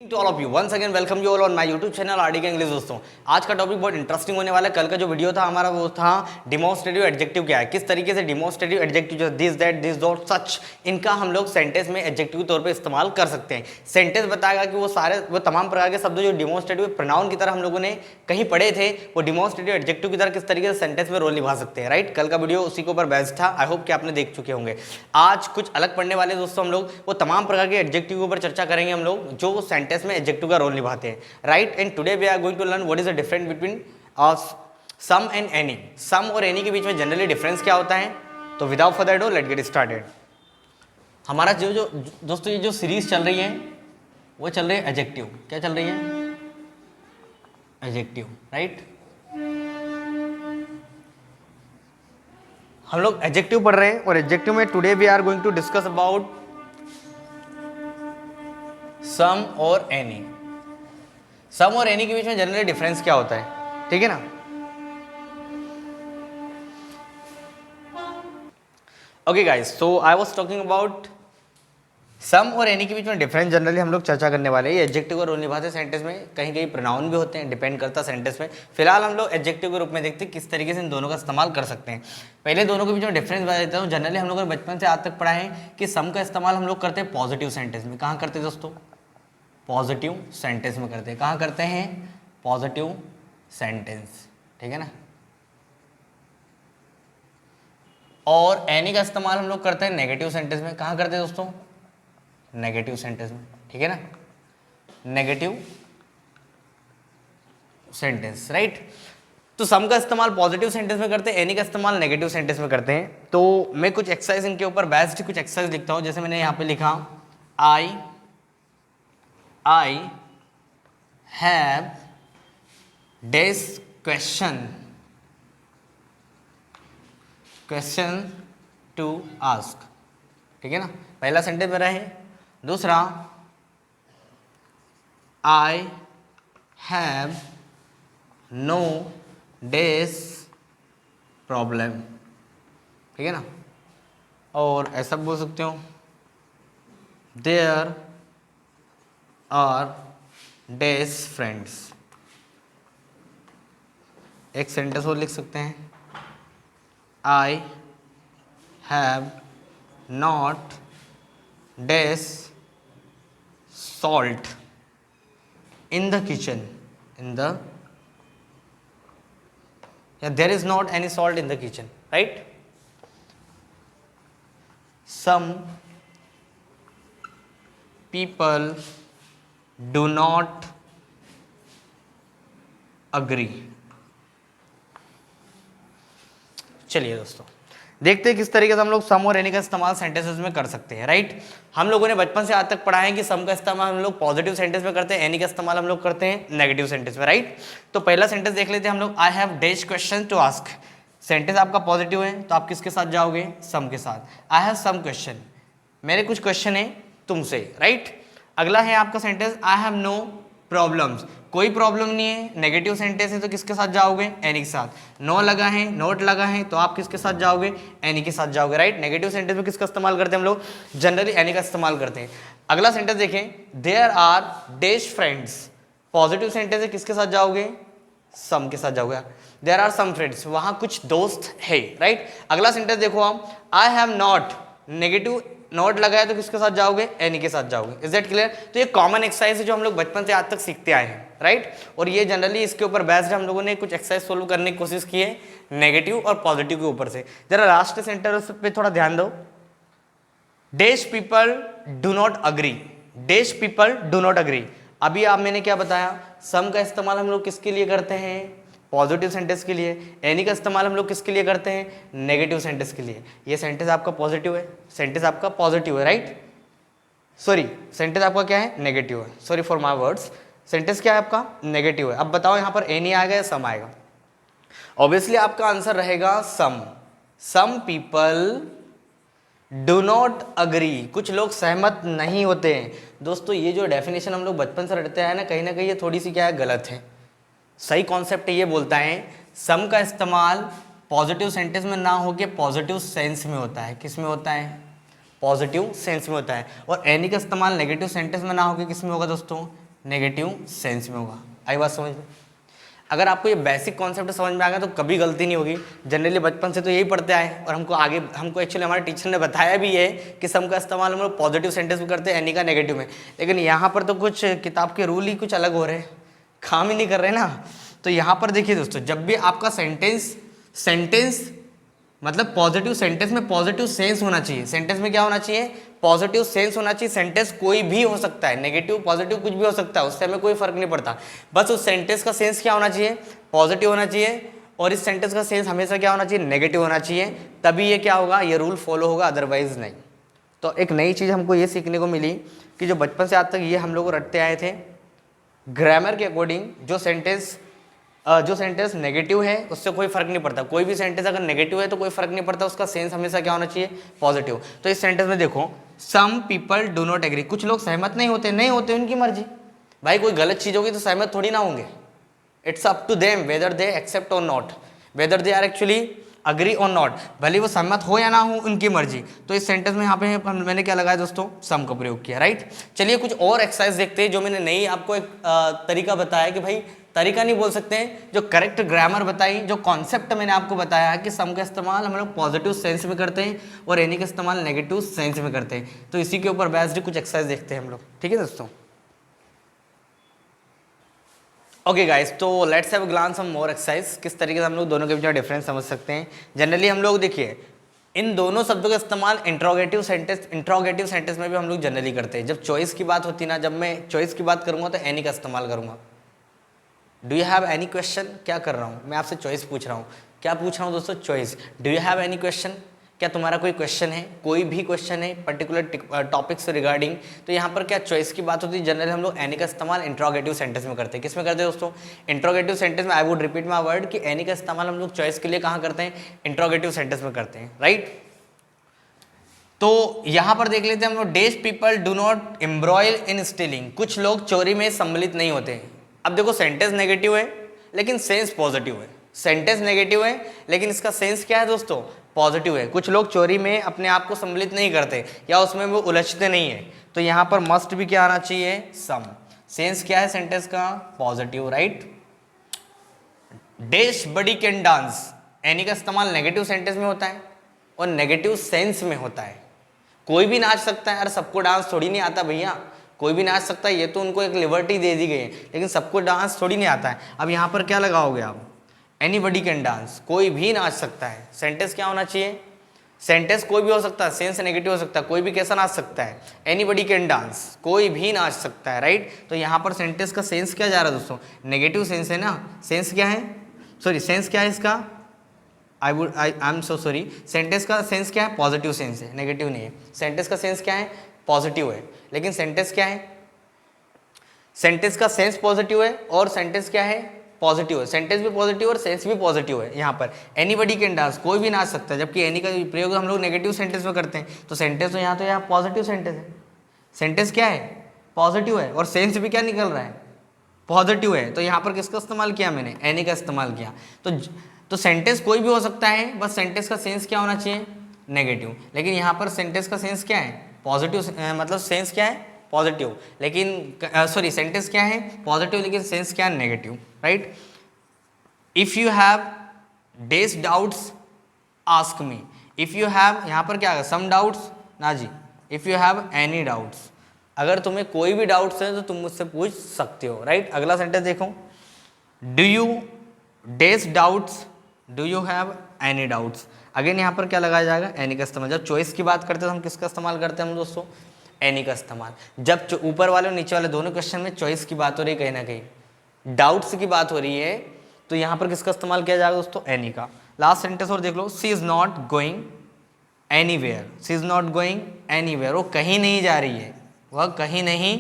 To all of you once again welcome you all on my YouTube channel RD के English. दोस्तों आज का topic बहुत interesting होने वाला है। कल का जो वीडियो था हमारा वो था डिमॉन्स्ट्रेटिव एडजेक्टिव क्या है, किस तरीके से डिमॉन्स्ट्रेटिव एडजेक्टिव जो दिस दैट दिस डॉट सच इनका हम लोग सेंटेंस में एडजेक्टिव के तौर पे इस्तेमाल कर सकते हैं। सेंटेंस बताएगा कि वो तमाम प्रकार के शब्द जो डिमॉन्स्ट्रेटिव प्रोनाउन की तरह हम लोगों ने कहीं पढ़े थे वो डिमॉन्स्ट्रेटिव एडजेक्टिव की तरह किस तरीके से सेंटेंस में रोल निभा सकते हैं। राइट, कल का वीडियो उसी के ऊपर बेस्ड था। आई होप कि आपने देख चुके होंगे। आज कुछ अलग पढ़ने वाले दोस्तों हम लोग वो तमाम प्रकार के एडजेक्टिव के ऊपर चर्चा करेंगे हम लोग जो सेंटेंस में एडजेक्टिव का रोल निभाते हैं। Right, and today we are going to learn what is the difference between some and any. Some और एनी के बीच में जनरली डिफरेंस क्या होता है। तो without further do let get started. हमारा जो दोस्तों ये जो सीरीज चल रही है वो चल रही है एडजेक्टिव। क्या चल रही है? एडजेक्टिव। राइट, हम लोग एडजेक्टिव पढ़ रहे हैं और एडजेक्टिव में today we are going to discuss about some और एनी। सम और एनी के बीच में जनरली डिफरेंस क्या होता है, ठीक है ना। Okay guys, so I was talking about some और एनी के बीच में डिफरेंस जनरली हम लोग चर्चा करने वाले हैं। एडजेक्टिव का रोल निभाते हैं सेंटेंस में, कहीं कहीं प्रोनाउन भी होते हैं, डिपेंड करता है सेंटेंस में। फिलहाल हम लोग एडजेक्टिव के रूप में देखते हैं किस तरीके से इन दोनों का इस्तेमाल कर सकते हैं। पहले दोनों के बीच में डिफरेंस बता देता हूँ। जनरली हम लोगों ने बचपन से आज तक पढ़ा है कि सम का इस्तेमाल हम लोग करते हैं पॉजिटिव सेंटेंस में। कहाँ करते हैं दोस्तों? पॉजिटिव सेंटेंस में करते हैं। कहाँ करते हैं? पॉजिटिव सेंटेंस, ठीक है ना। और एनी का इस्तेमाल हम लोग करते हैं नेगेटिव सेंटेंस में। कहाँ करते हैं दोस्तों? नेगेटिव सेंटेंस में, ठीक है ना। Negative sentence, right. तो सम का इस्तेमाल पॉजिटिव सेंटेंस में करते हैं, एनी का इस्तेमाल नेगेटिव सेंटेंस में करते हैं। तो मैं कुछ एक्सरसाइज इनके ऊपर बेस्ड कुछ एक्सरसाइज लिखता हूं। जैसे मैंने यहां पे लिखा I have this question to ask, ठीक है ना। पहला सेंटेंस मेरा है। दूसरा, I have no dash problem, ठीक है ना। और ऐसा बोल सकते हो, देयर आर डेस फ्रेंड्स। एक सेंटेंस और लिख सकते हैं, I have not dash salt in the kitchen, there is not any salt in the kitchen, right. Some people do not agree। चलिए दोस्तों देखते हैं किस तरीके से हम लोग सम और एनी का इस्तेमाल सेंटेंसेस में कर सकते हैं। राइट, हम लोगों ने बचपन से आज तक पढ़ा है कि सम का इस्तेमाल हम लोग पॉजिटिव सेंटेंस में करते हैं, एनी का इस्तेमाल हम लोग करते हैं नेगेटिव सेंटेंस में। राइट, तो पहला सेंटेंस देख लेते हैं हम लोग। I have dash question to ask. Sentence आपका पॉजिटिव है तो आप किसके साथ जाओगे? सम के साथ। आई हैव सम क्वेश्चन, मेरे कुछ क्वेश्चन है तुमसे। राइट, अगला है आपका sentence, I have no problems. कोई प्रॉब्लम नहीं है, नेगेटिव सेंटेंस है तो किसके साथ जाओगे? एनी के साथ। नो लगा है, नोट लगा है तो आप किसके साथ जाओगे? एनी के साथ जाओगे। राइट, नेगेटिव सेंटेंस में किसका इस्तेमाल करते हैं हम लोग? जनरली एनी का इस्तेमाल करते हैं। अगला सेंटेंस देखें, there are dash friends. Positive sentence है, किसके साथ जाओगे? सम के साथ जाओगे। देयर आर सम फ्रेंड्स, वहां कुछ दोस्त है। राइट, अगला सेंटेंस देखो आप, आई हैव नॉट, नेगेटिव नोट लगा है तो किसके साथ जाओगे? एनी के साथ जाओगे। Is that clear? तो ये कॉमन एक्सरसाइज है जो हम लोग बचपन से आज तक सीखते आए हैं। राइट, और ये जनरली इसके ऊपर बेस्ड हम लोगों ने कुछ एक्सरसाइज सोल्व करने की कोशिश की है नेगेटिव और पॉजिटिव के ऊपर से। जरा लास्ट सेंटेंस पे थोड़ा ध्यान दो। Dash people do not agree. Dash people do not agree. अभी आप मैंने क्या बताया? सम का इस्तेमाल हम लोग किसके लिए करते हैं? पॉजिटिव सेंटेंस के लिए। एनी का इस्तेमाल हम लोग किसके लिए करते हैं? नेगेटिव सेंटेंस के लिए। ये सेंटेंस आपका पॉजिटिव है, सेंटेंस आपका पॉजिटिव है। राइट, सॉरी सेंटेंस आपका क्या है? नेगेटिव है। Sorry for my words, sentence क्या है आपका? नेगेटिव है। अब बताओ यहाँ पर एनी आएगा या सम आएगा? ऑब्वियसली आपका आंसर रहेगा some. Some people do not agree, कुछ लोग सहमत नहीं होते हैं। दोस्तों ये जो डेफिनेशन हम लोग बचपन से रटते हैं ना कहीं ये थोड़ी सी क्या है? गलत है। सही कॉन्सेप्ट ये बोलता है सम का इस्तेमाल पॉजिटिव सेंटेंस में ना होके पॉजिटिव सेंस में होता है। किस में होता है? पॉजिटिव सेंस में होता है। और एनी का इस्तेमाल नेगेटिव सेंटेंस में ना होकर किस में होगा दोस्तों? नेगेटिव सेंस में होगा। आई बात समझ में? अगर आपको ये बेसिक कॉन्सेप्ट समझ में आ गया तो कभी गलती नहीं होगी। जनरली बचपन से तो यही पढ़ते आए और हमको एक्चुअली हमारे टीचर ने बताया भी है कि सम का इस्तेमाल हम लोग पॉजिटिव सेंटेंस में करते हैं, एनी का नेगेटिव में। लेकिन यहाँ पर तो कुछ किताब के रूल ही कुछ अलग हो रहे हैं, काम ही नहीं कर रहे ना। तो यहाँ पर देखिए दोस्तों, जब भी आपका सेंटेंस मतलब पॉजिटिव सेंटेंस में पॉजिटिव सेंस होना चाहिए। सेंटेंस में क्या होना चाहिए? पॉजिटिव सेंस होना चाहिए। सेंटेंस कोई भी हो सकता है, नेगेटिव पॉजिटिव कुछ भी हो सकता है, उससे हमें कोई फर्क नहीं पड़ता। बस उस सेंटेंस का सेंस क्या होना चाहिए? पॉजिटिव होना चाहिए। और इस सेंटेंस का सेंस हमेशा क्या होना चाहिए? नेगेटिव होना चाहिए। तभी ये क्या होगा? ये रूल फॉलो होगा, अदरवाइज नहीं। तो एक नई चीज़ हमको ये सीखने को मिली कि जो बचपन से आज तक ये हम लोग रटते आए थे, ग्रामर के अकॉर्डिंग जो सेंटेंस नेगेटिव है उससे कोई फर्क नहीं पड़ता। कोई भी सेंटेंस अगर नेगेटिव है तो कोई फर्क नहीं पड़ता, उसका सेंस हमेशा क्या होना चाहिए? पॉजिटिव। तो इस सेंटेंस में देखो, some people do not agree, कुछ लोग सहमत नहीं होते उनकी मर्जी। भाई कोई गलत चीज होगी तो सहमत थोड़ी ना होंगे। It's up to them whether they accept और not, whether they are actually agree और नॉट, भले वो सहमत हो या ना हो, उनकी मर्जी। तो इस सेंटेंस में यहाँ पे मैंने क्या लगाया दोस्तों? सम का प्रयोग किया, राइट। चलिए कुछ और एक्सरसाइज देखते हैं जो मैंने नई आपको एक तरीका बताया कि भाई तरीका नहीं बोल सकते हैं, जो करेक्ट ग्रामर बताई, जो कॉन्सेप्ट मैंने आपको बताया है कि सम का इस्तेमाल हम लोग पॉजिटिव सेंस में करते हैं और एनी का इस्तेमाल नेगेटिव सेंस में करते हैं। तो इसी के ऊपर बेस्ड कुछ एक्सरसाइज देखते हैं हम लोग, ठीक है दोस्तों। ओके गाइस, तो let's have a glance on more exercise, किस तरीके से हम लोग दोनों के बीच में डिफरेंस समझ सकते हैं। जनरली हम लोग देखिए इन दोनों शब्दों का इस्तेमाल इंट्रोगेटिव सेंटेंस में भी हम लोग जनरली करते हैं। जब चॉइस की बात होती है ना, जब मैं चॉइस की बात करूंगा तो एनी का इस्तेमाल करूंगा। Do you have any question? क्या कर रहा हूँ मैं? आपसे चॉइस पूछ रहा हूँ। क्या पूछ रहा हूँ दोस्तों? Choice. Do you have any question? क्या तुम्हारा कोई क्वेश्चन है? कोई भी क्वेश्चन है पर्टिकुलर टॉपिक से रिगार्डिंग? तो यहाँ पर क्या चॉइस की बात होती है, जनरली हम लोग एनी का इस्तेमाल इंट्रोगेटिव सेंटेंस में करते हैं। किस में करते हैं दोस्तों? इंट्रोगेटिव सेंटेंस में। I would repeat my word कि एनी का इस्तेमाल हम लोग चॉइस के लिए कहाँ करते हैं? इंट्रोगेटिव सेंटेंस में करते हैं, राइट। तो यहाँ पर देख लेते हैं हम लोग, these people do not embroil in stealing, कुछ लोग चोरी में सम्मिलित नहीं होते। अब देखो सेंटेंस नेगेटिव है लेकिन सेंस पॉजिटिव है। सेंटेंस नेगेटिव है लेकिन इसका सेंस क्या है दोस्तों? पॉजिटिव है। कुछ लोग चोरी में अपने आप को सम्मिलित नहीं करते या उसमें वो उलझते नहीं है। तो यहाँ पर मस्ट भी क्या आना चाहिए? सम। सेंस क्या है सेंटेंस का? Positive, right. Dash buddy can dance, any का इस्तेमाल नेगेटिव सेंटेंस में होता है और नेगेटिव सेंस में होता है। कोई भी नाच सकता है, अरे सबको डांस थोड़ी नहीं आता भैया, कोई भी नाच सकता है, ये तो उनको एक लिबर्टी दे दी गई है, लेकिन सबको डांस थोड़ी नहीं आता है। अब यहाँ पर क्या लगाओगे आप? एनीबडी कैन डांस, कोई भी नाच सकता है। सेंटेंस क्या होना चाहिए? सेंटेंस कोई भी हो सकता है, सेंस नेगेटिव हो सकता है, कोई भी कैसा नाच सकता है? एनीबडी कैन डांस, कोई भी नाच सकता है, राइट। तो यहाँ पर सेंटेंस का सेंस क्या जा रहा है दोस्तों? नेगेटिव सेंस है ना। सेंस क्या है? सॉरी, सेंस क्या है इसका? I am so sorry, sentence का सेंस क्या है? पॉजिटिव सेंस है, नेगेटिव नहीं है। सेंटेंस का सेंस क्या है? पॉजिटिव है। लेकिन सेंटेंस क्या है? सेंटेंस का सेंस पॉजिटिव है और सेंटेंस क्या है? पॉजिटिव है। सेंटेंस भी पॉजिटिव और सेंस भी पॉजिटिव है। यहाँ पर एनीबडी कैन डांस, कोई भी नाच सकता है, जबकि एनी का प्रयोग हम लोग नेगेटिव सेंटेंस में करते हैं। तो सेंटेंस तो यहाँ पॉजिटिव सेंटेंस है। सेंटेंस क्या है? पॉजिटिव है और सेंस भी क्या निकल रहा है? पॉजिटिव है। तो यहाँ पर किसका इस्तेमाल किया मैंने? एनी का इस्तेमाल किया। तो सेंटेंस कोई भी हो सकता है, बस सेंटेंस का सेंस क्या होना चाहिए? नेगेटिव। लेकिन यहाँ पर सेंटेंस का सेंस क्या है? पॉजिटिव, मतलब सेंस क्या है? पॉजिटिव। लेकिन सॉरी, सेंटेंस क्या है? पॉजिटिव, लेकिन सेंस क्या है? Negative, right. If you have these doubts ask me, if you have, यहाँ पर क्या है? सम डाउट्स ना जी, if you have any doubts, अगर तुम्हें कोई भी डाउट्स है तो तुम मुझसे पूछ सकते हो, राइट। अगला सेंटेंस देखो, do you days doubts, do you have any doubts, again यहाँ पर क्या लगाया जाएगा? एनी का इस्तेमाल। जब चॉइस की बात करते हैं तो हम किसका इस्तेमाल करते हैं हम दोस्तों? एनी का इस्तेमाल। जब ऊपर वाले और नीचे वाले दोनों क्वेश्चन में चॉइस की बात हो रही है, कहीं ना कहीं डाउट्स की बात हो रही है, तो यहाँ पर किसका इस्तेमाल किया जाएगा दोस्तों? एनी का। लास्ट सेंटेंस और देख लो, she is not going anywhere, she is not going anywhere, वो कहीं नहीं जा रही है, वह कहीं नहीं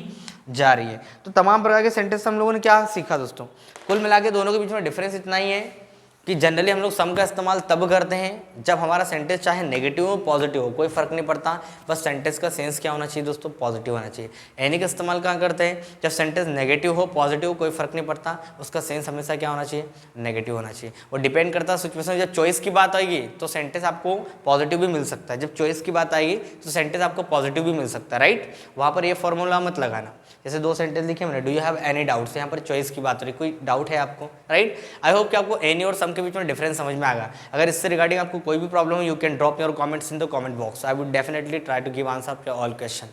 जा रही है। तो तमाम प्रकार के सेंटेंस हम लोगों ने क्या सीखा दोस्तों? कुल मिला के दोनों के बीच में डिफरेंस इतना ही है कि जनरली हम लोग सम का इस्तेमाल तब करते हैं जब हमारा सेंटेंस चाहे नेगेटिव हो पॉजिटिव हो, कोई फर्क नहीं पड़ता, बस सेंटेंस का सेंस क्या होना चाहिए दोस्तों? पॉजिटिव होना चाहिए। एनी का इस्तेमाल कहाँ करते हैं? जब सेंटेंस नेगेटिव हो पॉजिटिव, कोई फर्क नहीं पड़ता, उसका सेंस हमेशा क्या होना चाहिए? नेगेटिव होना चाहिए। वो डिपेंड करता है सिचुएशन। जब चॉइस की बात आएगी तो सेंटेंस आपको पॉजिटिव भी मिल सकता है, जब चॉइस की बात आएगी तो सेंटेंस आपको पॉजिटिव भी मिल सकता है, राइट। वहाँ पर ये फॉर्मूला मत लगाना। जैसे 2 सेंटेंस लिखे मैंने, do you have any doubts, यहाँ पर चॉइस की बात हो रही, कोई डाउट है आपको, राइट। आई होप कि आपको एनी और सम के बीच में डिफरेंस समझ में आ गया। अगर इससे रिगार्डिंग आपको कोई भी प्रॉब्लम हो, you can drop your comments in the comment box. I would definitely try to give answer to all question.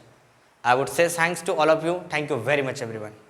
I would say thanks to all of you. Thank you very much everyone.